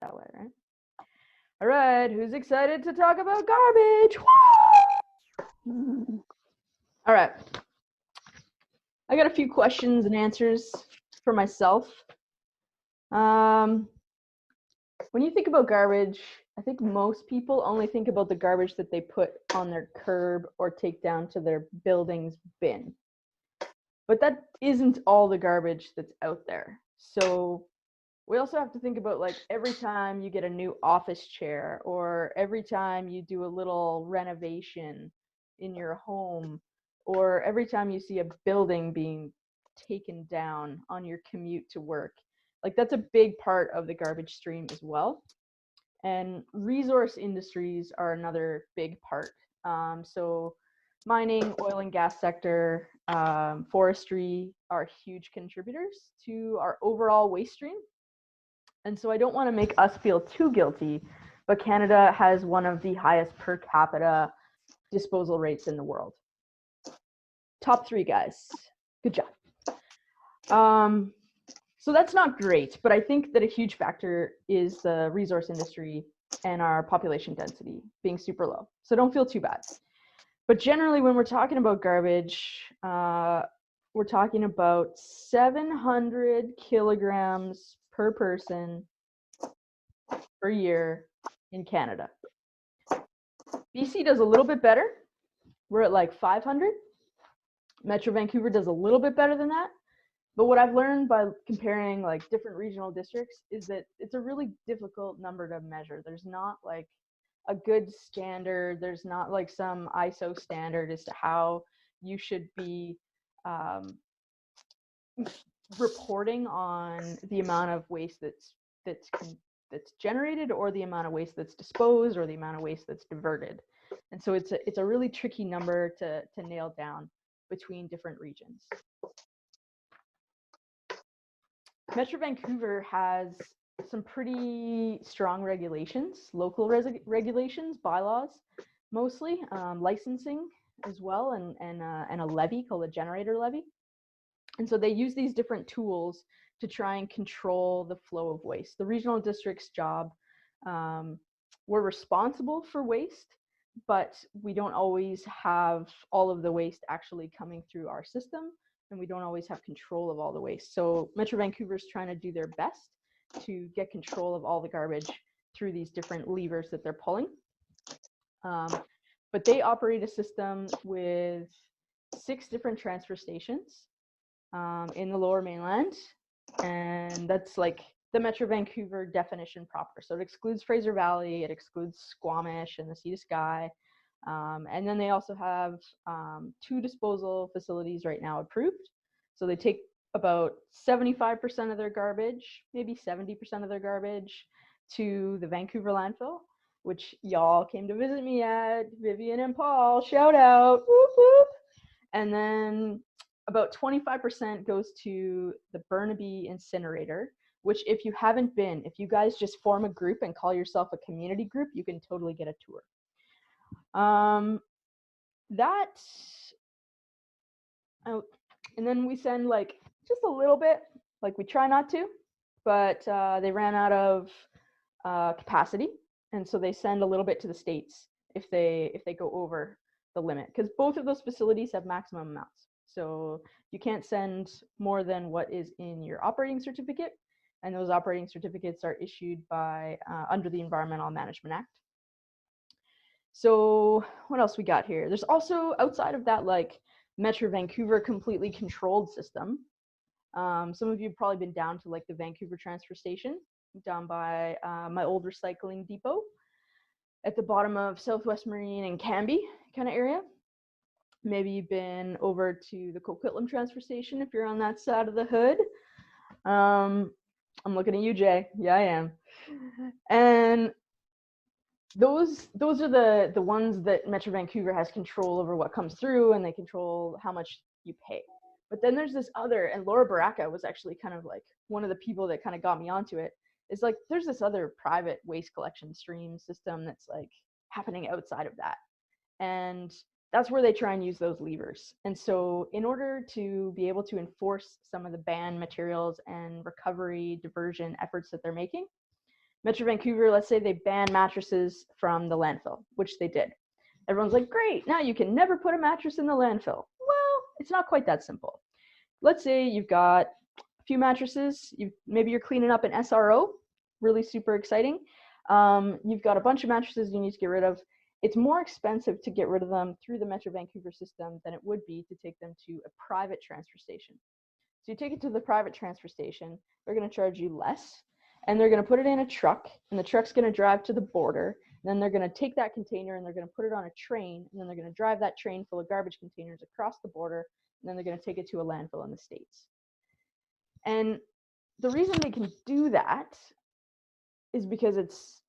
that way, right? All right, who's excited to talk about garbage? Woo! All right. I got a few questions and answers for myself. When you think about garbage, I think most people only think about the garbage that they put on their curb or take down to their building's bin. But that isn't all the garbage that's out there. So we also have to think about, like, every time you get a new office chair or every time you do a little renovation in your home or every time you see a building being taken down on your commute to work. Like, that's a big part of the garbage stream as well. And resource industries are another big part. So mining, oil and gas sector, forestry are huge contributors to our overall waste stream. And so I don't want to make us feel too guilty, but Canada has one of the highest per capita disposal rates in the world. Top 3, guys. Good job. So that's not great, but I think that a huge factor is the resource industry and our population density being super low. So don't feel too bad. But generally, when we're talking about garbage, we're talking about 700 kilograms per person per year in Canada. BC does a little bit better. We're at like 500. Metro Vancouver does a little bit better than that. But what I've learned by comparing like different regional districts is that it's a really difficult number to measure. There's not like a good standard. There's not like some ISO standard as to how you should be reporting on the amount of waste that's generated or the amount of waste that's disposed or the amount of waste that's diverted. And so it's a really tricky number to nail down between different regions. Metro Vancouver has some pretty strong regulations, local regulations, bylaws, mostly, licensing as well, and a levy called a generator levy. And so they use these different tools to try and control the flow of waste. The regional district's job, we're responsible for waste, but we don't always have all of the waste actually coming through our system, and we don't always have control of all the waste. So Metro Vancouver's trying to do their best to get control of all the garbage through these different levers that they're pulling. But they operate a system with 6 different transfer stations in the Lower Mainland, and that's like the Metro Vancouver definition proper. So it excludes Fraser Valley, it excludes Squamish and the Sea to Sky, and then they also have 2 disposal facilities right now approved. So they take about 75% of their garbage, maybe 70% of their garbage, to the Vancouver landfill, which y'all came to visit me at, Vivian and Paul, shout out, whoop whoop. And then about 25% goes to the Burnaby incinerator, which if you haven't been, if you guys just form a group and call yourself a community group, you can totally get a tour. And then we send like just a little bit, like we try not to, but they ran out of capacity, and so they send a little bit to the States if they go over the limit, because both of those facilities have maximum amounts. So you can't send more than what is in your operating certificate, and those operating certificates are issued by under the Environmental Management Act. So what else we got here? There's also, outside of that, like Metro Vancouver completely controlled system. Some of you have probably been down to like the Vancouver transfer station down by my old recycling depot at the bottom of Southwest Marine and Cambie kind of area. Maybe you've been over to the Coquitlam transfer station if you're on that side of the hood. I'm looking at you, Jay. Yeah, I am. And those are the ones that Metro Vancouver has control over what comes through, and they control how much you pay. But then there's this other, and Laura Baraka was actually kind of like one of the people that kind of got me onto it, is like there's this other private waste collection stream system that's like happening outside of that. And that's where they try and use those levers. And so in order to be able to enforce some of the banned materials and recovery diversion efforts that they're making, Metro Vancouver, let's say they ban mattresses from the landfill, which they did. Everyone's like, great, now you can never put a mattress in the landfill. Well, it's not quite that simple. Let's say you've got a few mattresses, maybe you're cleaning up an SRO, really super exciting. You've got a bunch of mattresses you need to get rid of. It's more expensive to get rid of them through the Metro Vancouver system than it would be to take them to a private transfer station. So you take it to the private transfer station, they're going to charge you less, and they're going to put it in a truck, and the truck's going to drive to the border, and then they're going to take that container and they're going to put it on a train, and then they're going to drive that train full of garbage containers across the border, and then they're going to take it to a landfill in the States. And the reason they can do that is because it's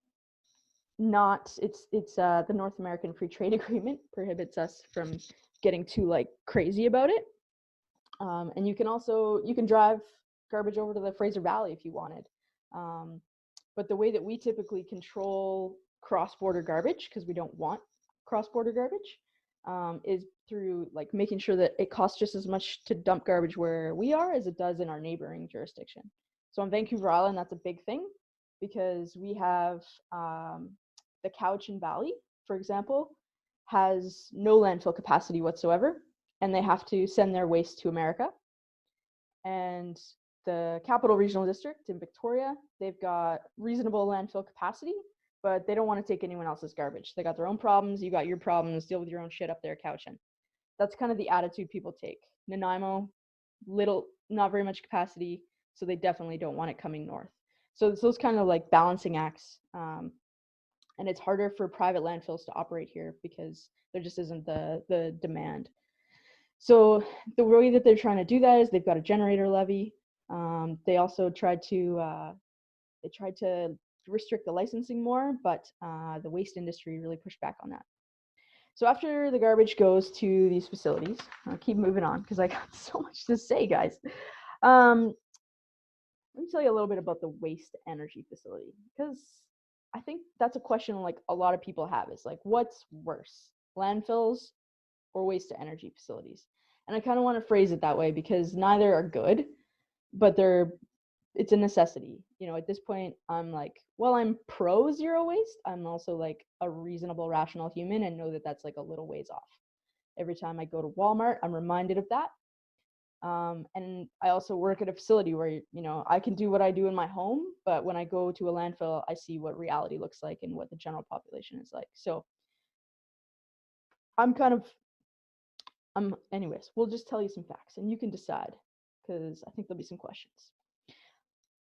the North American Free Trade Agreement prohibits us from getting too like crazy about it. And you can drive garbage over to the Fraser Valley if you wanted. But the way that we typically control cross-border garbage, because we don't want cross-border garbage, is through like making sure that it costs just as much to dump garbage where we are as it does in our neighboring jurisdiction. So on Vancouver Island, that's a big thing because we have the Cowichan Valley, for example, has no landfill capacity whatsoever, and they have to send their waste to America. And the Capital Regional District in Victoria, they've got reasonable landfill capacity, but they don't want to take anyone else's garbage. They got their own problems, you got your problems, deal with your own shit up there, Cowichan. That's kind of the attitude people take. Nanaimo, not very much capacity, so they definitely don't want it coming north. So it's those kind of like balancing acts. And it's harder for private landfills to operate here because there just isn't the demand. So the way that they're trying to do that is they've got a generator levy. They also tried to restrict the licensing more, but the waste industry really pushed back on that. So after the garbage goes to these facilities, I'll keep moving on because I got so much to say, guys. Let me tell you a little bit about the waste energy facility, because I think that's a question like a lot of people have is like, what's worse, landfills or waste to energy facilities? And I kind of want to phrase it that way because neither are good, but it's a necessity. You know, at this point, I'm like, well, I'm pro zero waste. I'm also like a reasonable, rational human and know that that's like a little ways off. Every time I go to Walmart, I'm reminded of that. And I also work at a facility where, you know, I can do what I do in my home, but when I go to a landfill, I see what reality looks like and what the general population is like. So anyways, we'll just tell you some facts and you can decide because I think there'll be some questions.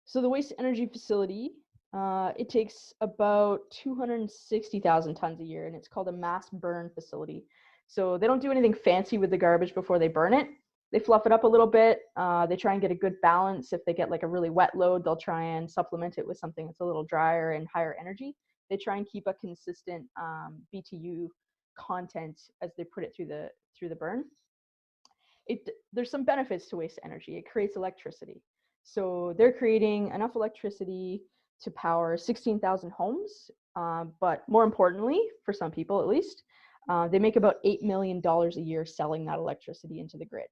So the waste energy facility, it takes about 260,000 tons a year, and it's called a mass burn facility. So they don't do anything fancy with the garbage before they burn it. They fluff it up a little bit. They try and get a good balance. If they get like a really wet load, they'll try and supplement it with something that's a little drier and higher energy. They try and keep a consistent BTU content as they put it through the burn. There's some benefits to waste energy. It creates electricity. So they're creating enough electricity to power 16,000 homes, but more importantly, for some people at least, they make about $8 million a year selling that electricity into the grid.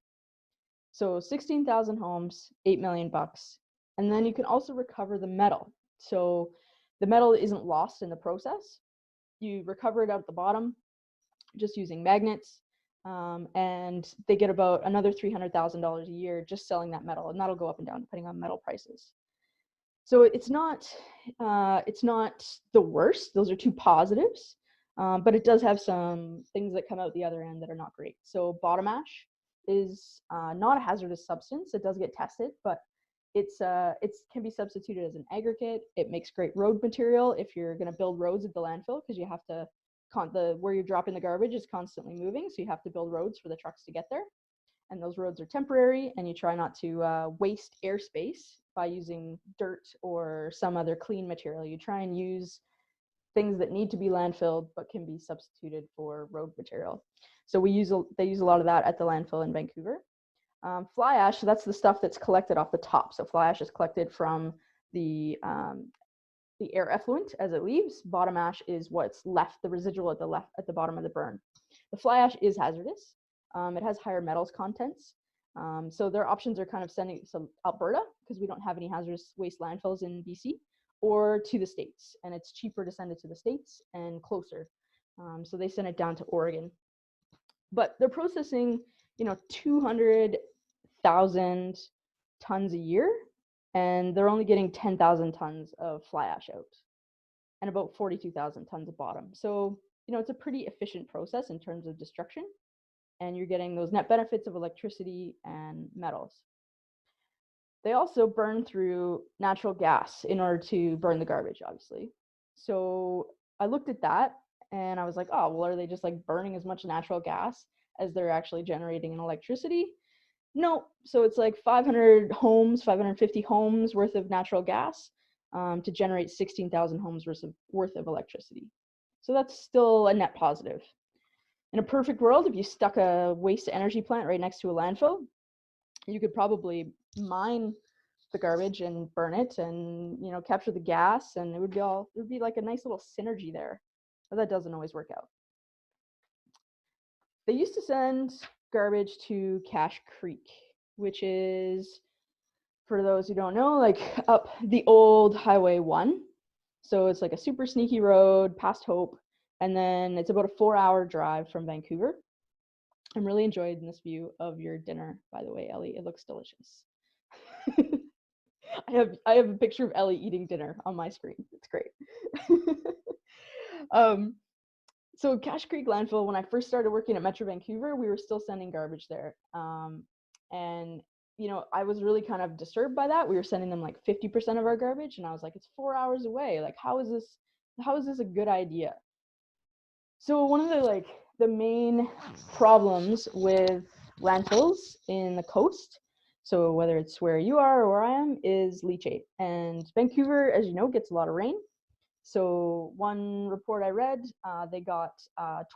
So 16,000 homes, $8 million bucks. And then you can also recover the metal. So the metal isn't lost in the process. You recover it out at the bottom just using magnets. And they get about another $300,000 a year just selling that metal, and that'll go up and down depending on metal prices. So it's not the worst. Those are two positives, but it does have some things that come out the other end that are not great. So bottom ash is not a hazardous substance. It does get tested, but it can be substituted as an aggregate. It makes great road material if you're going to build roads at the landfill, because you have to where you're dropping the garbage is constantly moving, so you have to build roads for the trucks to get there, and those roads are temporary, and you try not to waste airspace by using dirt or some other clean material. You try and use things that need to be landfilled but can be substituted for road material. So they use a lot of that at the landfill in Vancouver. Fly ash, so that's the stuff that's collected off the top. So fly ash is collected from the air effluent as it leaves. Bottom ash is what's left, the residual at the bottom of the burn. The fly ash is hazardous. It has higher metals contents. So their options are kind of sending it to Alberta, because we don't have any hazardous waste landfills in BC, or to the States, and it's cheaper to send it to the States and closer. So they send it down to Oregon. But they're processing, 200,000 tons a year, and they're only getting 10,000 tons of fly ash out and about 42,000 tons of bottom. So, it's a pretty efficient process in terms of destruction, and you're getting those net benefits of electricity and metals. They also burn through natural gas in order to burn the garbage, obviously. So I looked at that and I was like, oh, well, are they just like burning as much natural gas as they're actually generating in electricity? No. So it's like 550 homes worth of natural gas to generate 16,000 homes worth of electricity. So that's still a net positive. In a perfect world, if you stuck a waste energy plant right next to a landfill, you could probably mine the garbage and burn it and capture the gas, and it would be like a nice little synergy there, but that doesn't always work out. They used to send garbage to Cache Creek, which is, for those who don't know, like up the old Highway 1. So it's like a super sneaky road past Hope, and then it's about a 4-hour drive from Vancouver. I'm really enjoying this view of your dinner, by the way, Ellie. It looks delicious. I have a picture of Ellie eating dinner on my screen. It's great. So Cache Creek landfill, when I first started working at Metro Vancouver, we were still sending garbage there. And I was really kind of disturbed by that. We were sending them like 50% of our garbage, and I was like, it's 4 hours away. Like, how is this a good idea? So one of the main problems with landfills in the coast, so whether it's where you are or where I am, is leachate. And Vancouver, as you know, gets a lot of rain. So one report I read, they got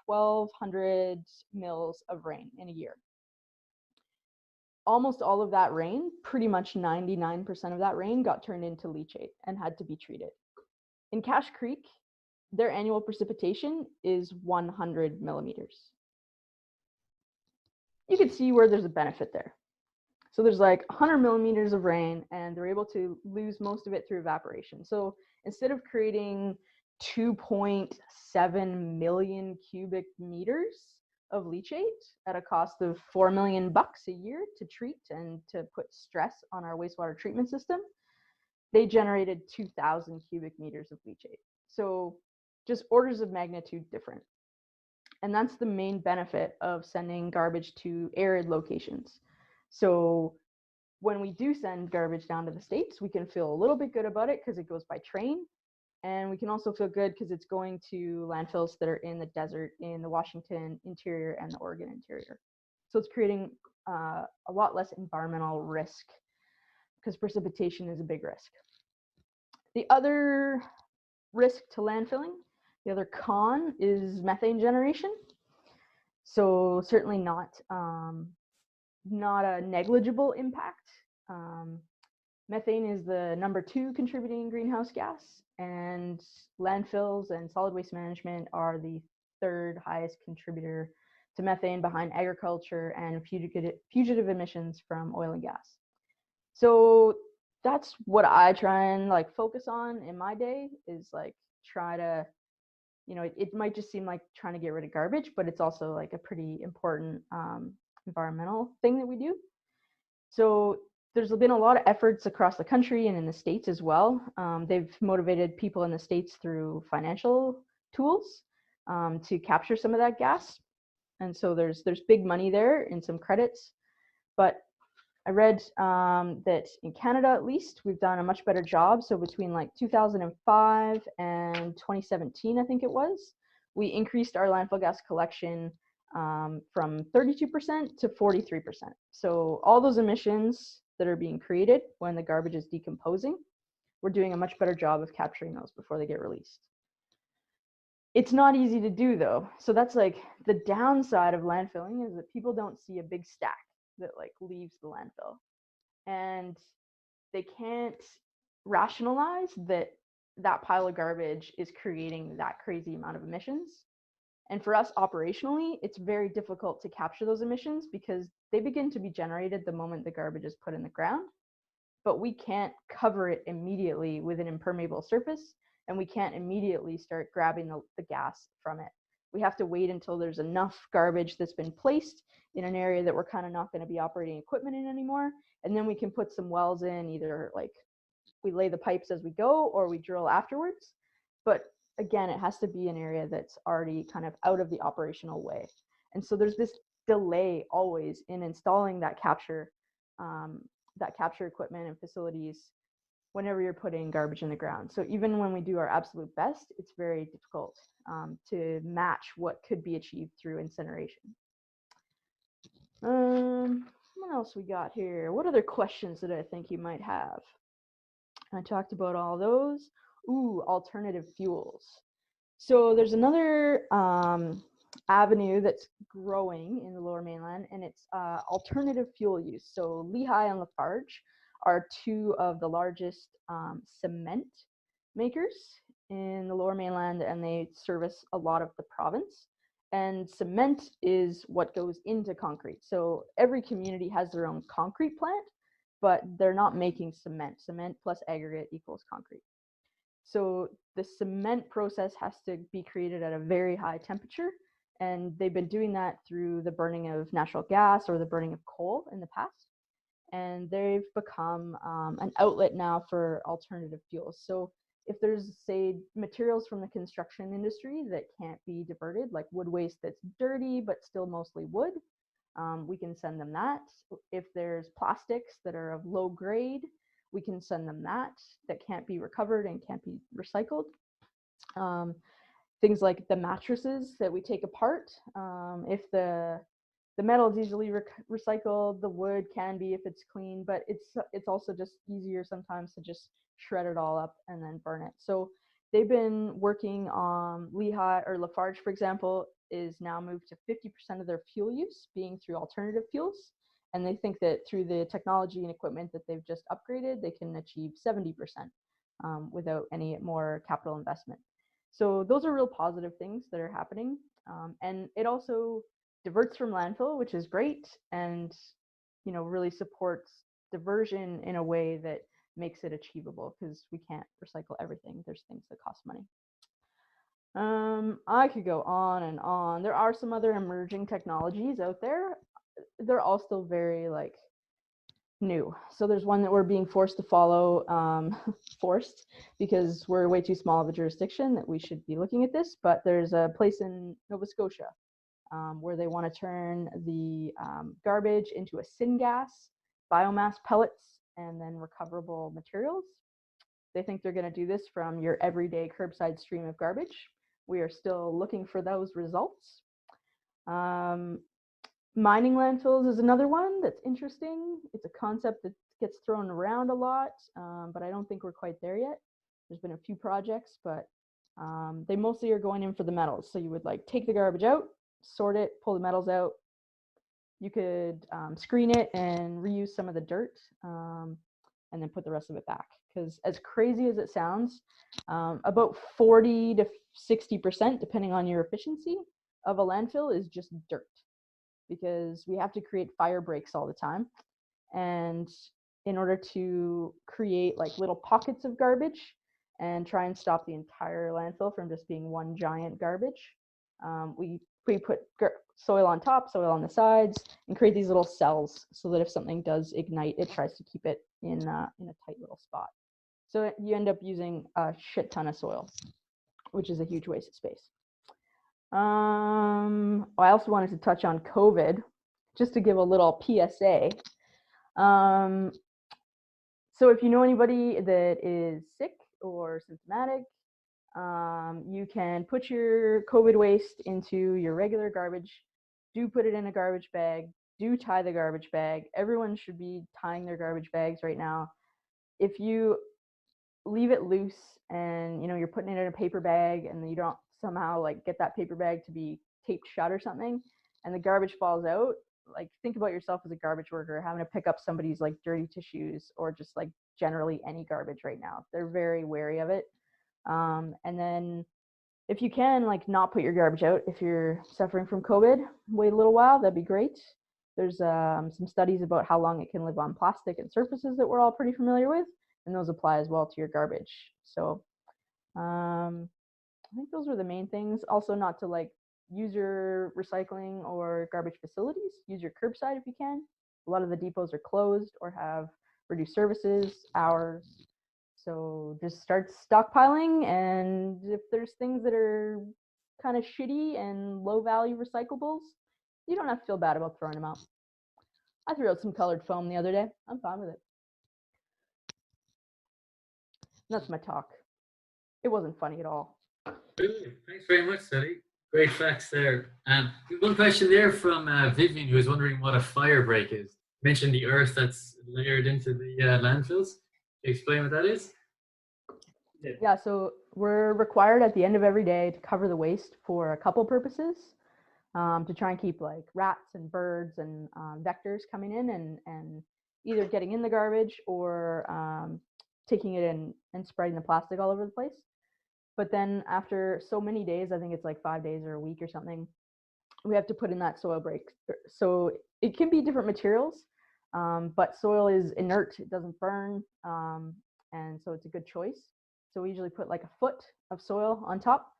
1,200 mils of rain in a year. Almost all of that rain, pretty much 99% of that rain, got turned into leachate and had to be treated. In Cache Creek, their annual precipitation is 100 millimeters. You can see where there's a benefit there. So there's like 100 millimeters of rain, and they're able to lose most of it through evaporation. So instead of creating 2.7 million cubic meters of leachate at a cost of $4 million a year to treat and to put stress on our wastewater treatment system, they generated 2,000 cubic meters of leachate. So just orders of magnitude different. And that's the main benefit of sending garbage to arid locations. So when we do send garbage down to the States, we can feel a little bit good about it because it goes by train. And we can also feel good because it's going to landfills that are in the desert, in the Washington interior and the Oregon interior. So it's creating a lot less environmental risk because precipitation is a big risk. The other risk to landfilling, the other con, is methane generation. So certainly not a negligible impact. Methane is the number 2 contributing greenhouse gas, and landfills and solid waste management are the 3rd highest contributor to methane, behind agriculture and fugitive emissions from oil and gas. So that's what I try and focus on in my day, is try to, it might just seem like trying to get rid of garbage, but it's also a pretty important environmental thing that we do. So there's been a lot of efforts across the country and in the States as well. They've motivated people in the States through financial tools to capture some of that gas. And so there's big money there in some credits. But I read that in Canada, at least, we've done a much better job. So between 2005 and 2017, I think it was, we increased our landfill gas collection from 32% to 43%. So all those emissions that are being created when the garbage is decomposing, we're doing a much better job of capturing those before they get released. It's not easy to do, though. So that's the downside of landfilling, is that people don't see a big stack that leaves the landfill, and they can't rationalize that pile of garbage is creating that crazy amount of emissions. And for us operationally, it's very difficult to capture those emissions because they begin to be generated the moment the garbage is put in the ground. but we can't cover it immediately with an impermeable surface, and we can't immediately start grabbing the gas from it. We have to wait until there's enough garbage that's been placed in an area that we're kind of not going to be operating equipment in anymore, and then we can put some wells in, either like we lay the pipes as we go or we drill afterwards. But again, it has to be an area that's already kind of out of the operational way. And so there's this delay always in installing that capture equipment and facilities whenever you're putting garbage in the ground. So even when we do our absolute best, it's very difficult to match what could be achieved through incineration. What else we got here? What other questions that I think you might have? I talked about all those. Ooh, alternative fuels. So there's another avenue that's growing in the Lower Mainland, and it's alternative fuel use. So Lehigh and Lafarge are two of the largest cement makers in the Lower Mainland, and they service a lot of the province. And cement is what goes into concrete. So every community has their own concrete plant, but they're not making cement. Cement plus aggregate equals concrete. So the cement process has to be created at a very high temperature, and they've been doing that through the burning of natural gas or the burning of coal in the past. And they've become an outlet now for alternative fuels. So if there's, say, materials from the construction industry that can't be diverted, like wood waste that's dirty but still mostly wood, we can send them that. If there's plastics that are of low grade, we can send them that can't be recovered and can't be recycled. Things like the mattresses that we take apart, if the metal is easily recycled, the wood can be if it's clean, but it's also just easier sometimes to just shred it all up and then burn it. So they've been working on Lehigh or Lafarge, for example, is now moved to 50% of their fuel use being through alternative fuels. And they think that through the technology and equipment that they've just upgraded, they can achieve 70% without any more capital investment. So those are real positive things that are happening. And it also diverts from landfill, which is great, and really supports diversion in a way that makes it achievable, because we can't recycle everything. There's things that cost money. I could go on and on. There are some other emerging technologies out there. They're all still very new. So there's one that we're being forced to follow, forced because we're way too small of a jurisdiction that we should be looking at this. But there's a place in Nova Scotia where they want to turn the garbage into a syngas, biomass pellets, and then recoverable materials. They think they're going to do this from your everyday curbside stream of garbage. We are still looking for those results. Mining landfills is another one that's interesting. It's a concept that gets thrown around a lot, but I don't think we're quite there yet. There's been a few projects, but they mostly are going in for the metals. So you would take the garbage out, sort it, pull the metals out. You could screen it and reuse some of the dirt, and then put the rest of it back. Because as crazy as it sounds, about 40 to 60%, depending on your efficiency, of a landfill is just dirt, because we have to create fire breaks all the time. And in order to create little pockets of garbage and try and stop the entire landfill from just being one giant garbage, we put soil on top, soil on the sides, and create these little cells so that if something does ignite, it tries to keep it in a tight little spot. So you end up using a shit ton of soil, which is a huge waste of space. I also wanted to touch on COVID, just to give a little PSA. So if you know anybody that is sick or symptomatic, you can put your COVID waste into your regular garbage. Do put it in a garbage bag. Do tie the garbage bag. Everyone should be tying their garbage bags right now. If you leave it loose and you're putting it in a paper bag and you don't somehow get that paper bag to be taped shut or something, and the garbage falls out, think about yourself as a garbage worker having to pick up somebody's dirty tissues or just generally any garbage right now. They're very wary of it. And then if you can not put your garbage out if you're suffering from COVID, wait a little while, that'd be great. There's some studies about how long it can live on plastic and surfaces that we're all pretty familiar with, and those apply as well to your garbage. So I think those are the main things. Also, not to like use your recycling or garbage facilities. Use your curbside if you can. A lot of the depots are closed or have reduced services, hours. So just start stockpiling, and if there's things that are kind of shitty and low value recyclables, you don't have to feel bad about throwing them out. I threw out some colored foam the other day. I'm fine with it. That's my talk. It wasn't funny at all. Brilliant. Thanks very much, Swillie. Great facts there. One question there from Vivian, who was wondering what a fire break is. You mentioned the earth that's layered into the landfills. Can you explain what that is? Yeah, so we're required at the end of every day to cover the waste for a couple purposes, to try and keep like rats and birds and vectors coming in and either getting in the garbage or taking it in and spreading the plastic all over the place. But then after so many days, I think it's like 5 days or a week or something, we have to put in that soil break. So it can be different materials, but soil is inert, it doesn't burn, and so it's a good choice. So we usually put like a foot of soil on top,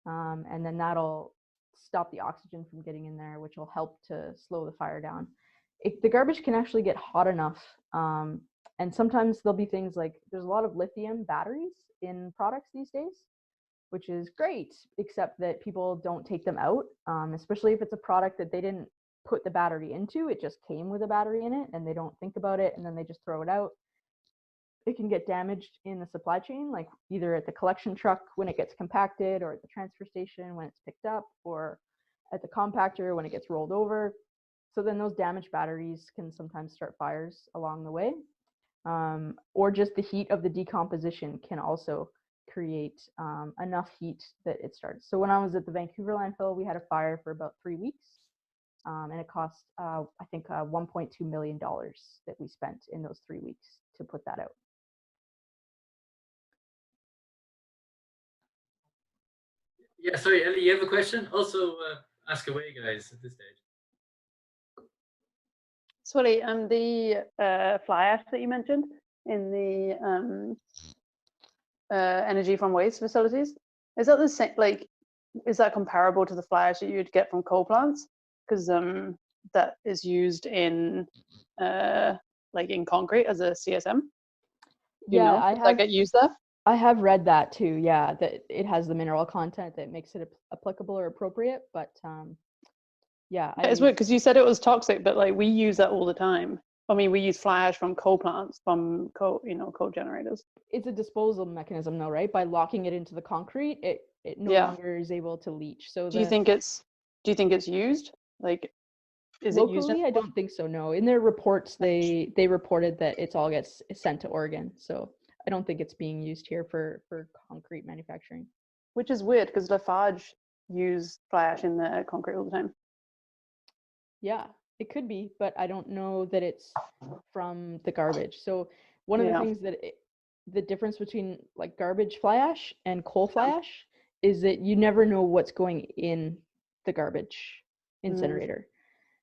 and then that'll stop the oxygen from getting in there, which will help to slow the fire down. The garbage can actually get hot enough, and sometimes there'll be things like there's a lot of lithium batteries in products these days, which is great, except that people don't take them out, especially if it's a product that they didn't put the battery into. It just came with a battery in it, and they don't think about it, and then they just throw it out. It can get damaged in the supply chain, like either at the collection truck when it gets compacted, or at the transfer station when it's picked up, or at the compactor when it gets rolled over. So then those damaged batteries can sometimes start fires along the way, or just the heat of the decomposition can also create enough heat that it starts. So when I was at the Vancouver landfill, we had a fire for about 3 weeks, and it cost, I think, $1.2 million that we spent in those 3 weeks to put that out. Yeah, sorry, Ellie, you have a question? Also, ask away, guys, at this stage. Swillie, the fly ash that you mentioned in the energy from waste facilities, is that the same? Like, is that comparable to the fly ash that you'd get from coal plants? Because that is used in like in concrete as a CSM. Yeah, Does that get used there? I have read that too. Yeah, that it has the mineral content that makes it applicable or appropriate. But yeah, It's weird because you said it was toxic, but like we use that all the time. I mean, we use fly ash from coal plants, from coal, coal generators. It's a disposal mechanism, though, right? By locking it into the concrete, it no longer is able to leach. So do you think it's used? Like, is locally, it used? I don't think so. No, in their reports, they reported that it all gets sent to Oregon. So I don't think it's being used here for concrete manufacturing. Which is weird because Lafarge use fly ash in their concrete all the time. Yeah, it could be, but I don't know that it's from the garbage. So one of the things that the difference between like garbage fly ash and coal fly ash is that you never know what's going in the garbage incinerator.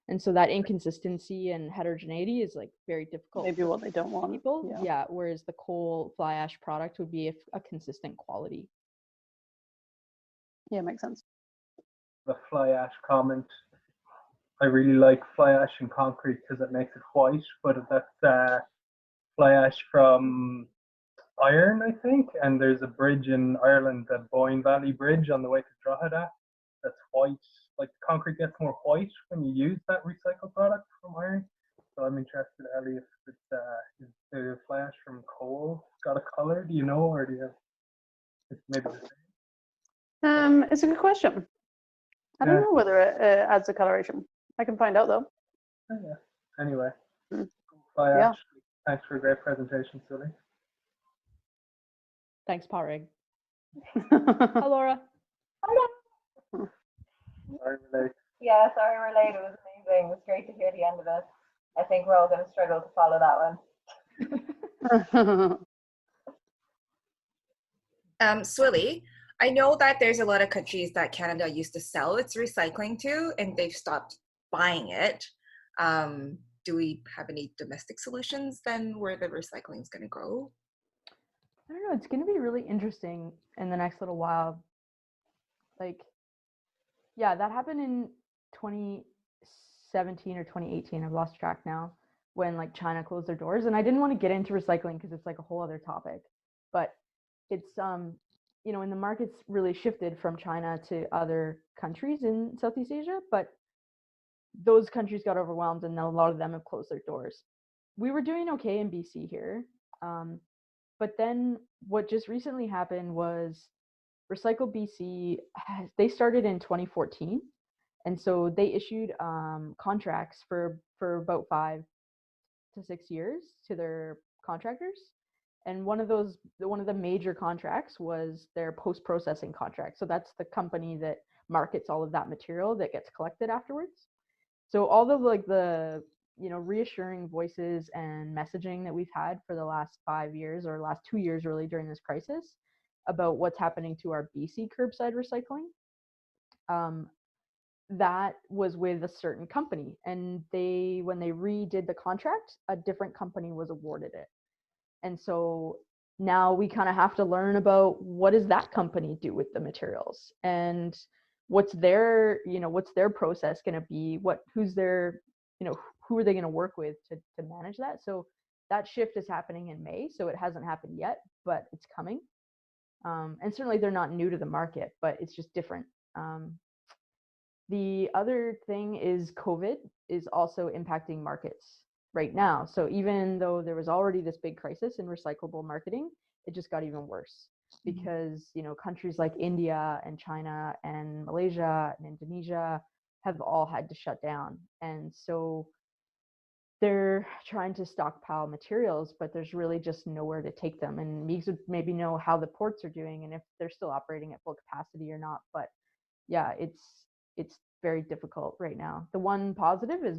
And so that inconsistency and heterogeneity is like very difficult. Maybe what they don't want. People, yeah. Whereas the coal fly ash product would be a consistent quality. Yeah, makes sense. The fly ash comment. I really like fly ash in concrete because it makes it white, but that's fly ash from iron, I think. And there's a bridge in Ireland, the Boyne Valley Bridge on the way to Drogheda, that's white. Like concrete gets more white when you use that recycled product from iron. So I'm interested, Ellie, if is the fly ash from coal got a color? Do you know, or do you have? It's maybe the same. It's a good question. I don't know whether it adds a coloration. I can find out though. Oh, yeah. Anyway, fly ash. Thanks for a great presentation, Swillie. Thanks, Pareg. Hi, Laura. Hello. Sorry we're late. Yeah, sorry we're late. It was amazing. It was great to hear the end of it. I think we're all going to struggle to follow that one. Swillie, I know that there's a lot of countries that Canada used to sell its recycling to, and they've stopped buying it. Do we have any domestic solutions then where the recycling is going to grow? I don't know. It's going to be really interesting in the next little while. Like, yeah, that happened in 2017 or 2018. I've lost track now, when like China closed their doors. And I didn't want to get into recycling because it's like a whole other topic. But it's you know, and the market's really shifted from China to other countries in Southeast Asia, but those countries got overwhelmed and a lot of them have closed their doors. We were doing okay in BC here. But then what just recently happened was Recycle BC, they started in 2014. And so they issued contracts for about 5 to 6 years to their contractors. And one of the major contracts was their post-processing contract. So that's the company that markets all of that material that gets collected afterwards. So all of like the reassuring voices and messaging that we've had for the last 5 years or last 2 years really during this crisis about what's happening to our BC curbside recycling, that was with a certain company, and when they redid the contract, a different company was awarded it. And so now we kind of have to learn about what does that company do with the materials, and what's their process going to be, who's their, who are they going to work with to manage that. So that shift is happening in May, so it hasn't happened yet, but it's coming. And certainly they're not new to the market, but it's just different. The other thing is COVID is also impacting markets right now. So even though there was already this big crisis in recyclable marketing, it just got even worse because, countries like India and China and Malaysia and Indonesia have all had to shut down. And so they're trying to stockpile materials, but there's really just nowhere to take them. And Meeks would maybe know how the ports are doing and if they're still operating at full capacity or not. But yeah, it's very difficult right now. The one positive is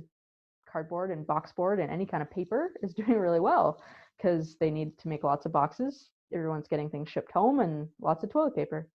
cardboard and boxboard and any kind of paper is doing really well because they need to make lots of boxes. Everyone's getting things shipped home and lots of toilet paper.